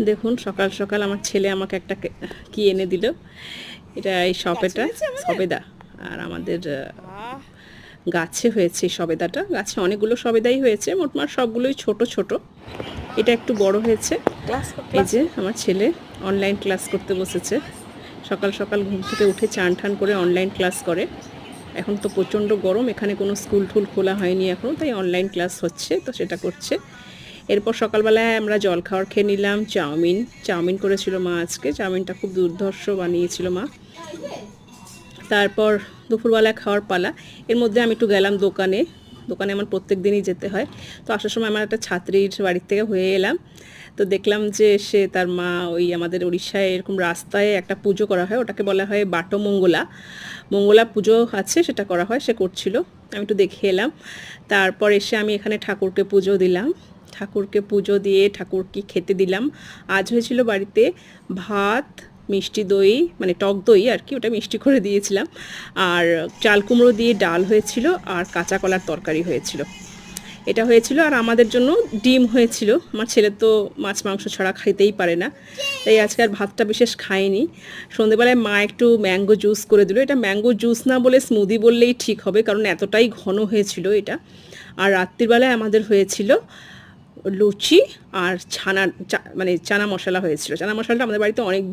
দেখুন সকাল সকাল আমার ছেলে আমাকে একটা কি এনে দিল। এটা এই সবেটা, সবেদা। আর আমাদের গাছে হয়েছে এই সবেদাটা, গাছে অনেকগুলো সবেদাই হয়েছে, মোটমাট সবগুলোই ছোট ছোট। এটা একটু বড় হয়েছে। এই যে আমার ছেলে অনলাইন ক্লাস করতে বসেছে। সকাল সকাল ঘুম থেকে উঠে চান ঠান করে অনলাইন ক্লাস করে। এখন তো প্রচণ্ড গরম, এখানে কোনো স্কুল টুল খোলা হয়নি এখনও, তাই অনলাইন ক্লাস হচ্ছে, তো সেটা করছে। এরপর সকালবেলায় আমরা জলখাবার খেয়ে নিলাম চাউমিন করেছিল মা আজকে। চাউমিনটা খুব দুর্ধর্ষ বানিয়েছিল মা। তারপর দুপুরবেলায় খাওয়ার পালা। এর মধ্যে আমি একটু গেলাম দোকানে আমার প্রত্যেক দিনই যেতে হয়। তো আসার সময় আমার একটা ছাত্রীর বাড়ির থেকে হয়ে এলাম। তো দেখলাম যে সে তার মা ওই আমাদের উড়িষ্যায় এরকম রাস্তায় একটা পুজো করা হয়, ওটাকে বলা হয় মঙ্গলা পুজো আছে, সেটা করা হয়, সে করছিল। আমি একটু দেখে এলাম। তারপর এসে আমি এখানে ঠাকুরকে পুজো দিলাম। ঠাকুরকে পুজো দিয়ে ঠাকুরকে খেতে দিলাম। আজ হয়েছিল বাড়িতে ভাত, মিষ্টি দই, মানে টক দই আর কি, ওটা মিষ্টি করে দিয়েছিলাম। আর চাল কুমড়ো দিয়ে ডাল হয়েছিল, আর কাঁচা কলার তরকারি হয়েছিল। এটা হয়েছিল। আর আমাদের জন্য ডিম হয়েছিল। আমার ছেলে তো মাছ মাংস ছাড়া খেতেই পারে না, তাই আজকে আর ভাতটা বিশেষ খাইনি। সন্ধেবেলায় মা একটু ম্যাঙ্গো জুস করে দিল। এটা ম্যাঙ্গো জুস না বলে স্মুদি বললেই ঠিক হবে, কারণ এতটাই ঘন হয়েছিল এটা। আর রাত্রিবেলায় আমাদের হয়েছিল লুচি আর মানে চানা মশলা হয়েছিল। চানা মশলাটা আমাদের বাড়িতে অনেক দিন